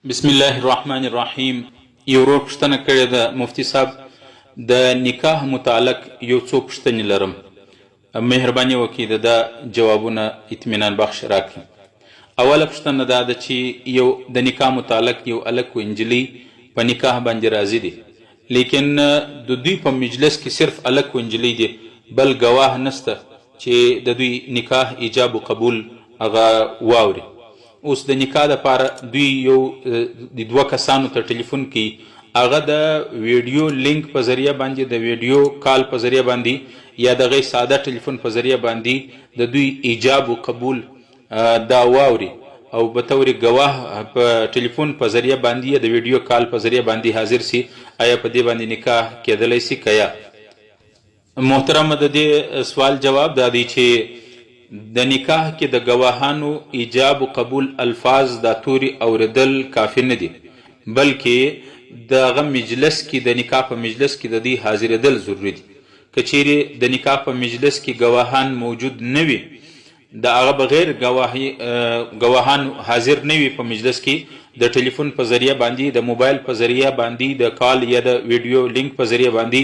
بسم الله الرحمن الرحیم. یو ورور پوښتنه کړې ده مفتي صاحب، د نکاح متعلق یو څو پوښتنې لرم، مهرباني وکړئ د دا جوابونه اطمینان بخش راکړي. اوله پوښتنه دا ده چې یو د نکاح متعلق یو هلک و نجلۍ په نکاح باندې راضي دي، لیکن د دوی په مجلس کې صرف هلک و نجلۍ دي، بل ګواه نسته چې د دوی نکاح ایجاب و قبول هغه واوري. اوس د نکاح دپاره دوی یو دوه کسانو ته ټلیفون کوي، هغه د ویډیو لینک په ذریعه باندې، د ویډیو کال په ذریعه باندې، یا د غیر ساده ټلیفون په ذریعه باندې د دوی ایجاب و قبول دا واوري، او به طور ګواه په ټلیفون په ذریعه باندې یا د ویډیو کال په ذریعه باندې حاضر سي. آیا په دې باندې نکاح کېدلی سي که یا؟ محترمه، د دې سوال جواب دا دی چې د نکاح کې د ګواهانو ایجاب و قبول الفاظ دا توري اوریدل کافي نه دي، بلکې د هغه مجلس کې، د نکاح په مجلس کې د دې حاضرېدل ضروري دي. که چیرې د نکاح په مجلس کې ګواهان موجود نه وي، د هغه بغیر ګواهان حاضر نه وي په مجلس کې، د ټلیفون په ذریعه باندې، د موبایل په ذریعه باندې، د کال یا د ویډیو لینک په ذریعه باندې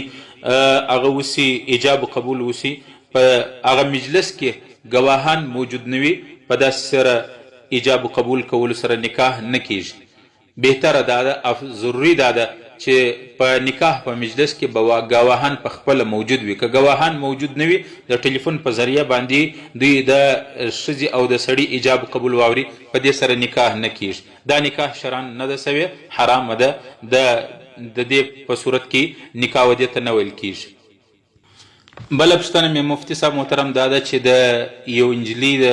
هغه وسي، ایجاب و قبول وسي، په هغه مجلس کې ګواهان موجود نه وي، په داسې سره ایجاب و قبول کولو سره نکاح نه کیږي. بهتره دا ده، ضروري دا ده چې په نکاح په مجلس کې ګواهان په خپله موجود وي. که ګواهان موجود نه وي، د ټلیفون په ذریعه باندې دوی د ښځې او د سړي ایجاب و قبول واوري، په دې سره نکاح نه کیږي. دا نکاح شرعاً نه ده سوې، حرامه ده. د دې په صورت کې نکاح ودې ته نه ویل کیږي. بله پوښتنه مې مفتي صاحب محترم دا ده چې د یو نجلۍ د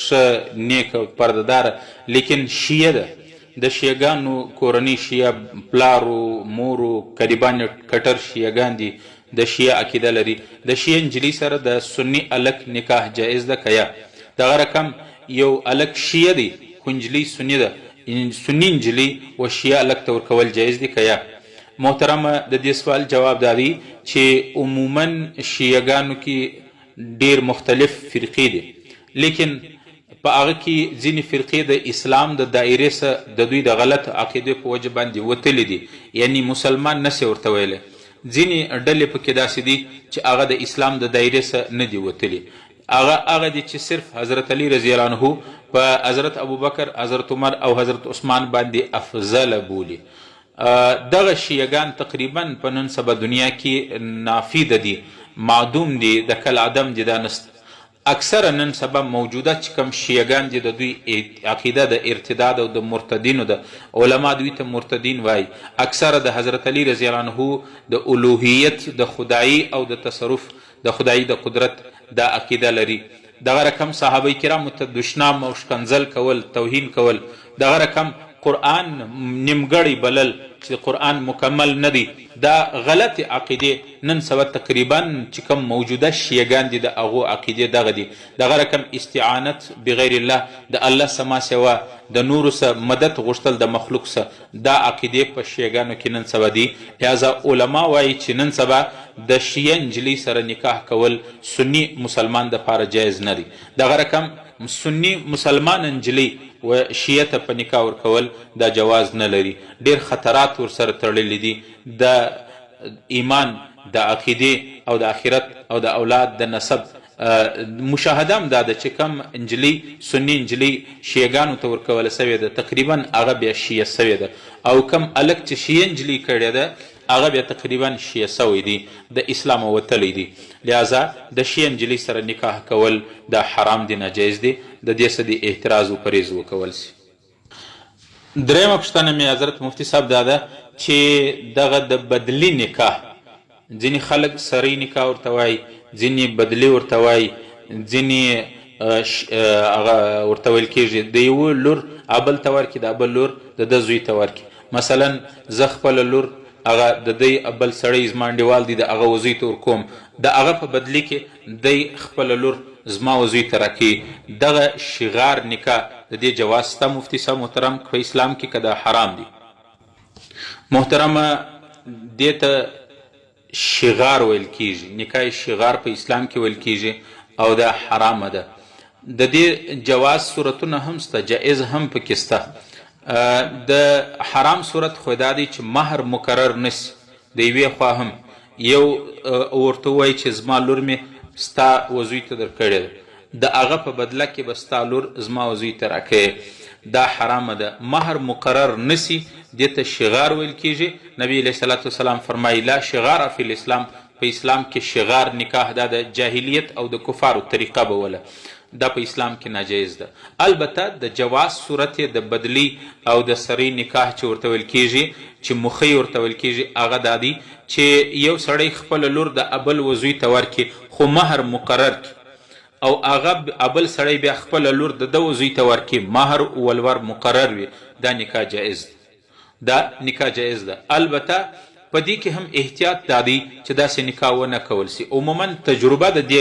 ښه نیک پردهداره لیکن شیعه ده، د شیعهګانو کورنۍ شیعه، پلارو مورو قریبان کټر شیعهګان دي، د شیعه عقیده لري، د شیعه نجلۍ سره د سني هلک نکاح جایز ده که یا؟ دغه رقم یو هلک شیعه دی خو نجلۍ سني ده، سني نجلۍ و شیعه هلک ته ورکول جایز دي که یا؟ محترمه، د دې سوال جواب دا دی چې عموما شیعهګانو کې ډیر مختلف فرقې دي، لیکن په هغه کې ځینې فرقې د اسلام د دایرې څخه د دوی د غلط عقیدې په وجه باندې وتلي دي، یعنی مسلمان نسي ورته ویلی. ځینې ډلې پکې داسې دي چې هغه د اسلام د دایرې څخه نه دي وتلي. هغه دي چې صرف حضرت علی رضی الله عنه په حضرت ابوبکر، حضرت عمر او حضرت عثمان باندې افضل بولي. دغه شیعهګان تقریبا په نن سبا دنیا کې نافیده دي، معدوم دي، د کل عدم دي، دا نسته. اکثره نن سبا موجوده چې کوم شیعهګان دي، د دوی عقیده د ارتداد او د مرتدینو ده، علما دوی ته مرتدین وایي. اکثره د حضرت علی رضی الله عنه د الوهیت، د خدایي او د تصرف، د خدایي د قدرت دا عقیده لري. دغه رقم صحابه کرامو ته دشنام او شکنځل کول، توهین کول، دغه رقم قرآن نیمګړی بلل چې قرآن مکمل نه دی، دا غلط عقیدې نن سبا تقریبا چې کوم موجوده شیعهګان دي د هغو عقیدې دغه دي. دغه رقم استعانت بغیر الله، د الله سما سوا د نورو سره مدد غوښتل د مخلوق سره، دا عقیدې په شیعهګانو کې نن سبا دي. لهذا علما وایي چې نن سبا د شیعه نجلۍ سره نکاح کول سني مسلمان دپاره جایز نه دی. دغه رقم سني مسلمان نجلۍ و شیعه ته په نکاح ورکول دا جواز نه لري. ډیر خطرات ورسره تړلي دي، د ایمان، د عقیدې او د آخرت او د اولاد د نسب. مشاهده هم دا ده چې کم نجلۍ، سني نجلۍ شیعهګانو ته ورکوله سوې ده، تقریبا هغه بیا شیعه سوې ده، او کم هلک چې شیعه نجلۍ کړې ده هغه بیا تقریبا شیعه سوی دی، د اسلام وتلی دی. لہذا د شیعه نجلۍ سره نکاح کول دا حرام دی، ناجایز دی. د دې څه د احتراز و پرهیز وکول سي. درېیمه پوښتنه مې حضرت مفتي صاحب دا ده چې دغه د بدلي نکاح، ځینې خلک سرۍ نکاح ورته وایي، ځینې بدلي ورته وایي، ځینې هغه ورته ویل کېږي د یوه لور ابل ته ورکړي، د ابل لور د ده زوی ته ورکړي. مثلا زه خپله لور هغه د دی بل سړی زما انډیوال دی، د هغه وزوی ته ورکوم، د هغه په بدلي کې دی خپله لور زما وزوی ته راکوي. دغه شغار نکاح د دې جواز شته مفتي صاحب محترم په اسلام کې که دا حرام دی؟ محترمه، دې ته شغار ویل کیږي، نکاح شغار په اسلام کې ویل کیږي او دا حرامه ده. د دې جواز صورتونه هم شته، جایز هم پکې شته. د حرام صورت خو دا دی چې مهر مقرر نسی، د یوې خوا هم یو ورته ووایي چې زما لور مې ستا وزوی ته درکړې ده، د هغه په بدله کې به ستا لور زما وزوی ته راکوې، دا حرامه ده. مهر مقرر نسی دې ته شغار ویل کیږي. نبی علیه صلات وسلام فرمایي لا شغار فی الاسلام، په اسلام کې شغار نکاح دا د جاهلیت او د کفارو طریقه به وله، دا په اسلام کې ناجایز ده. البته د جواز صورت د بدلی او د سری نکاح چې ورته ویل کیږي، چې مخی ورته ویل کیږي، هغه دا دی چې یو سړی خپل لور د ابل وزوی ته ورکړي خو مهر مقرر کړي، او هغه ابل سړی بیا خپل لور د ده وزوی ته ورکړي، مهر ولور مقرر وي، دا نکاح جایز ده، دا نکاح جایز ده. البته په دې کې هم احتیاط دا دی چې داسې نکاح ونه کول سي. عموما تجربه د دې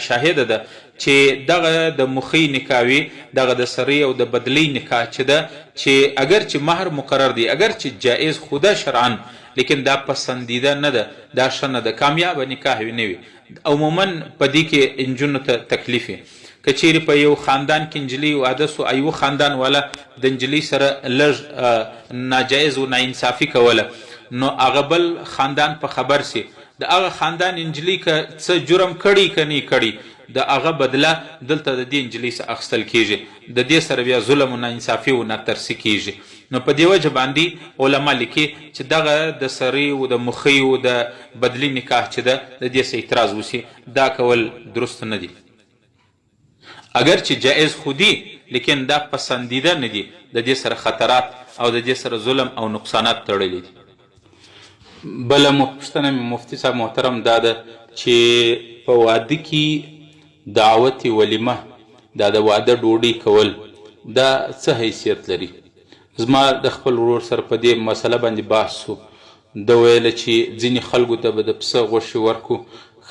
شاهده ده چې دغه د مخی نکاح وي، دغه د سری او د بدلی نکاح چې ده، چې اگر چې مهر مقرر دی، اگر چې جایز خوده شرعا، لیکن دا پسندیده نه ده، دا ښه نه ده، کامیابه نکاح نه وي. عموما په دې کې انجونو ته تکلیف وي. که چیرې په یو خاندان کې نجلۍ واده سو، یو خاندان والا د نجلۍ سره لږ ناجایز و ناانصافي کوله، نو هغه بل خاندان په خبر سي، د هغه خاندان نجلۍ که څه جرم کړي که نه کړي، د هغه بدله دلته د دې نجلۍ څخه اخیستل کیږي، د دې سره بیا ظلم و ناانصافي و ناترسي کیږي. نو په دې وجه باندې علما لیکي چې دغه د سری و د مخی و د بدلی نکاح چې ده، د دې څه اعتراض وسي، دا کول درست نه دي. اگر چې جایز خودی، لیکن دا پسندیده نه دي، د دې سره خطرات او د دې سره ظلم او نقصانات تړلي دي. بله پوښتنه مفتي صاحب محترم دا ده چې په واده کې دعوت ولیمه، دا د واده ډوډۍ کول، دا څه حیثیت لري؟ زما د خپل ورور سره په دې مسله باندې بحث و، ده ویله چې ځینې خلکو ته به د پسه غوښې ورکو،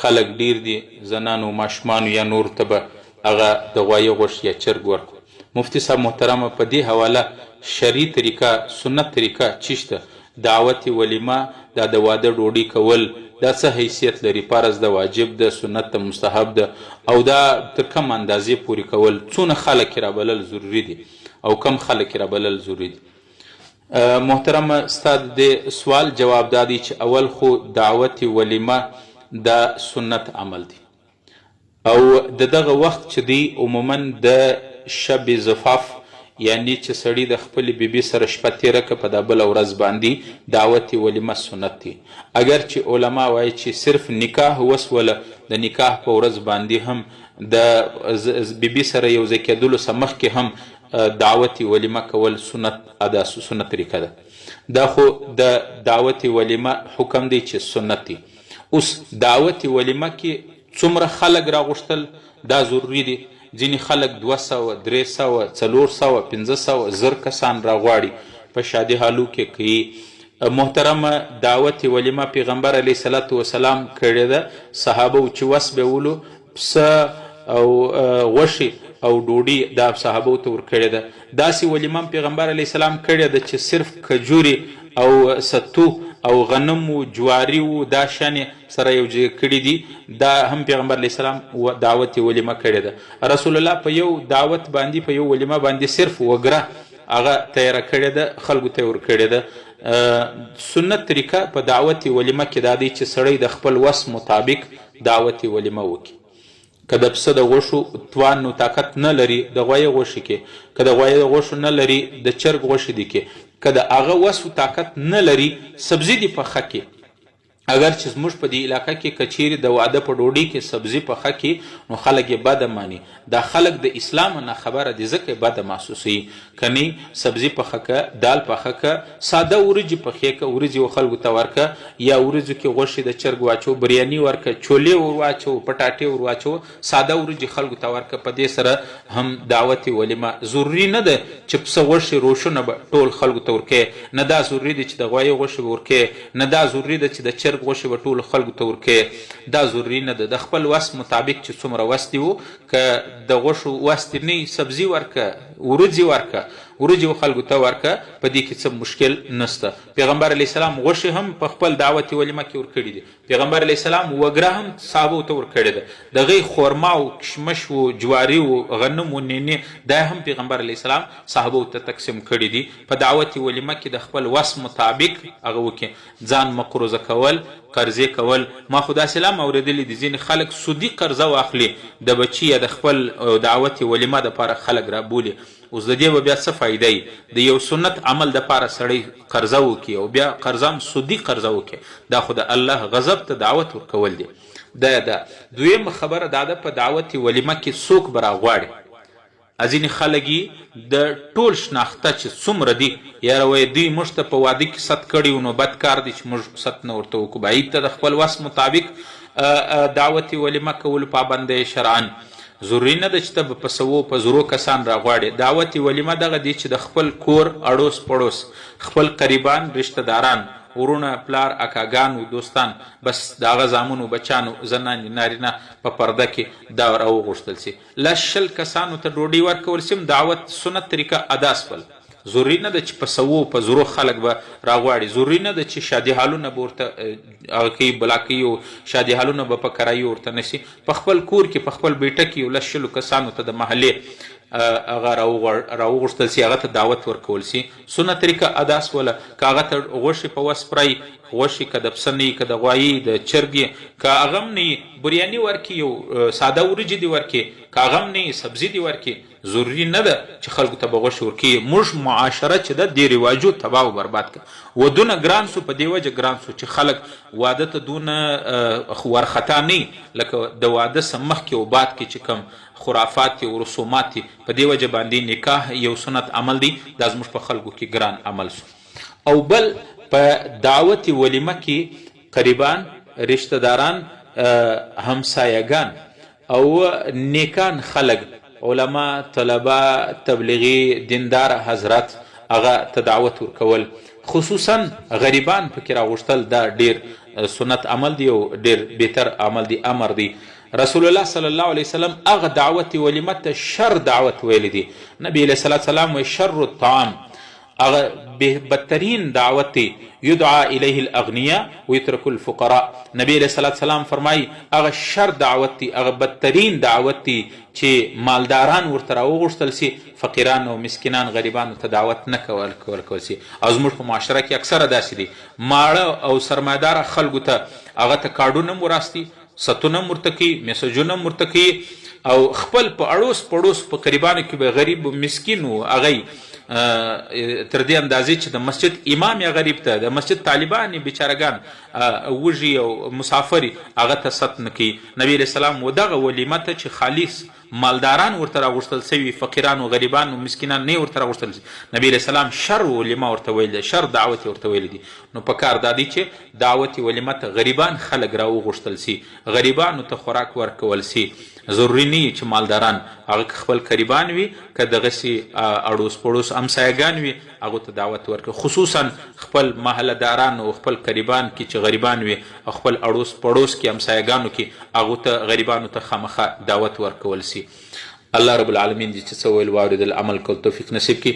خلک ډیر دي، زنانو ماشومانو یا نور ته به هغه د غوایه غوښې یا چرګ ورکو. مفتي صاحب محترمه په دې حواله شرعي طریقه سنت طریقه چی شته؟ دعوت ولیمه، دا د واده ډوډۍ کول، دا څه حیثیت لري؟ فرض ده، واجب ده، سنت ده، مستحب ده، او دا تر کم اندازې پورې کول، څونه خلک را بلل ضروري دي او کم خلک را بلل ضروري دي؟ محترمه ستا د سوال جواب دا دی چې اول خو دعوت ولیمه دا سنت عمل دی، او د دغه وخت چې دی عموما د شب زفاف، یعنی چې سړی د خپل بیبي سره شپه تیره که په دا بله ورځ باندې دعوت ولیمه سنت دی. اگر چې علما وایي چې صرف نکاح وسوله، د نکاح په ورځ باندې هم د بیبي سره یو ځای کېدلو څخه مخکې هم دعوت ولیمه کول سنت ادا سنت طریقه ده. دا خو د دعوت ولیمه حکم دی چې سنت دی. اوس دعوت ولیمه کې څومره خلک راغوښتل دا ضروري دي. ځینې خلک 200 300 400 500 زر کسان راغواړي په شادي حالو کې کوي. محترمه دعوت ولیمه پیغمبر علیه صلات وسلام کړې ده. صحابه چې وس به ولو پسه او غوښې او ډوډۍ دا صحابو ته ورکړې ده. داسې ولیمه پیغمبر علیه السلام کړې ده چې صرف کجوري او ستو او غنم و جواری و دا شانې سره یو ځای کړي دي. دا هم پیغمبر علیه السلام دعوت ولیمه کړې ده. رسول الله په یو دعوت باندې په یو ولیمه باندې صرف وګره هغه تیاره کړې ده، خلکو ته یې ورکړې ده. سنت طریقه په دعوت ولیمه کې دا دی چې سړی د خپل وس مطابق دعوت ولیمه وکړي. که د پسه د غوښو توان نو طاقت نه لري د غوایه غوښې کې، که د غوایه غوښو نه لري د چرګ غوښې دي کې، که د هغه وس طاقت نه لري سبزي دي پخه کې. اگر چې زموږ په دې علاقه کې کچیرې د واده په ډوډۍ کې سبزي پخه کې نو خلک یې بده ماني. دا خلک د اسلام نه خبره دي ځکه یې بده محسوسوي. کنی سبزي پخه که، دال پخه که، ساده ورجې پخې که، ورجې و خلکو ته ورکه، یا ورجو کې غوښې د چرګ واچو، بریاني ورکه، چولې ور واچو، پټاټې ور واچو، ساده ورجې خلکو ته ورکه. په دې سره هم دعوت ولیمه ضروري نه ده چې پسه غوښې روشونه به ټول خلکو ته ورکې، نه دا ضروري ده چې د غوایې غوښې به ورکې، نه دا ضروري ده چې د چرګ غوښې به ټولو خلکو ته ورکې. دا ضروري نه ده. د خپل وس مطابق چې څومره وس دي و، که د غوښو وس دي نه سبزي ورکه، ورځې ورکه، وریجې خلکو ته ورکه په دې کې څه مشکل نسته. پیغمبر علیه السلام غوښې هم په خپل دعوت ولیمه کې ورکړي دي. پیغمبر علیه السلام وګره هم صحابو ته ورکړې ده. د هغې خورما او کشمش و جواري و غنم و نینې دا هم پیغمبر علیه السلام صحابو ته تقسیم کړي دي. په دعوت ولیمه کې د خپل وس مطابق هغه وکړي، ځان مقروضه کول، قرضې کول. ما خو داسې لا اورېدلي دي ځینې خلک سودي قرضه واخلي د بچي یا د خپل دعوت ولیمه دپاره خلک رابولي. اوس د دې به بیا څه فایده وي؟ د یو سنت عمل دپاره سړی قرضه وکړي او بیا قرضه هم سودي قرضه وکړي، دا خو د الله غضب ته دعوت ورکول دی. دا دویمه خبره دا ده په دعوت ولیمه کې څوک به راغواړي. ځینې خلک د ټول شناخته چې څومره دي یاره وایي دوی موږ ته په واده کې ست کړي و نو بد کار دی چې موږ ست نه ورته وکړو. بعید ته د خپل وس مطابق دعوت ولیمه کولو پابند دی شرعن. ضروري نه ده چې ته به په سوو په زرو کسان راغواړې. دعوت ولیمه دغه دی چې د خپل کور اړوس پړوس، خپل قریبان، رشته داران، ورونه، پلار، اکاګانو، دوستان، بس د هغه زامنو بچانو، زنانې، نارینه په پرده کې دا راوغوښتل سي. لس شل کسانو ته ډوډۍ ورکول سي. دعوت سنت طریقه ادا سول. ضروري نه ده چې په سوو په زرو خلک به راغواړي. ضروري نه ده چې شادي حالونه به ورته هغه کوي بلا کوي او شادي حالونه به په کرایي ورته نشي. په خپل کور کې په خپل بیټه کې یو لس شلو کسانو ته د محلې هغه راوغوښتل سي، هغه ته دعوت ورکول سي. سنت طریقه ادا سوله. که هغه ته غوښې په وس پرای غوښې، که د پسه نه وي، که د غوایي د چرګ یې، که هغه هم نه وي بریاني ورکړي، یو ساده وریجې دې ورکړي، که هغه هم نه وي سبزي دې ورکړي. ضروري نه ده چې خلکو ته به غوښې ورکړي. موږ معاشره چې ده دې رواجو تباه و برباد کړه. ودونه ګران سو، په دې وجه ګران سو چې خلک واده ته دونه ورخطا نه لکه د واده څه مخکې او بعد کې چې کوم خرافات او رسومات په دې وجه باندې نکاح یو سنت عمل دی، دا زموږ په خلکو کې ګران عمل سو. او بل په دعوت ولیمه کې قریبان، رشته داران، همسایگان او نیکان خلک، علما، طلبه، تبلیغي، دیندار حضرات، هغه ته دعوت ورکول. خصوصا غریبان پکې راغوښتل دا ډیر سنت عمل دی او ډیر بهتر عمل دی، امر دی. رسول الله صلی الله علیه وسلم هغه دعوت ولیمه ته شر دعوت ویلی دی. نبی علیه الصلاة والسلام وی شر الطعام، هغه بدترین دعوت دی. یدعا الیه الاغنیاء ویترک الفقراء. نبی علیه الصلاة والسلام فرمایي هغه شر دعوت دی، هغه بدترین دعوت دی چې مالداران ورته راوغوښتل سي، فقیران او مسکینان غریبانو ته دعوت نه ورکول سي. او زموږ په معاشره کې اکثره داسې دي، ماړه او سرمایداره خلکو ته هغه ته کارډونه هم وراستي، ستونه هم ورته کوي، میسجونه هم ورته کوي، او خپل په اړوس پړوس په قریبانو کې به غریب و مسکین و هغی تر دې اندازې چې د مسجد امام یا غریب ته، د مسجد طالبان بیچارهګان وږي او مسافري هغه ته ست نه کوي. نبی علیه السلام و دغه ولیمه ته چې خالص مالداران ورته راغوښتل سوي، فقیران او غریبان او مسکینان نه ورته راغوښتل سي، نبی علیه السلام شر ولیمه ورته ویل دی، شر دعوت ورته ویل دي. نو په کار دا دی چې دعوت ولیمه ته غریبان خلک راوغوښتل سي، غریبانو ته خوراک ورکول سي. ضروري نه چې مالداران هغه خپل قریبان وي، که دغسې اړوس پړوس همسایګان وي هغو ته دعوت ورکړي. خصوصا خپل محله داران او خپل قریبان کې چې غریبان وي او خپل اړوس پړوس کې همسایګانو کې هغو ته غریبانو ته خامخا دعوت ورکول سي. الله رب العالمین دې چې څه ویل واورېدل عمل کول توفیق نصیب کړي.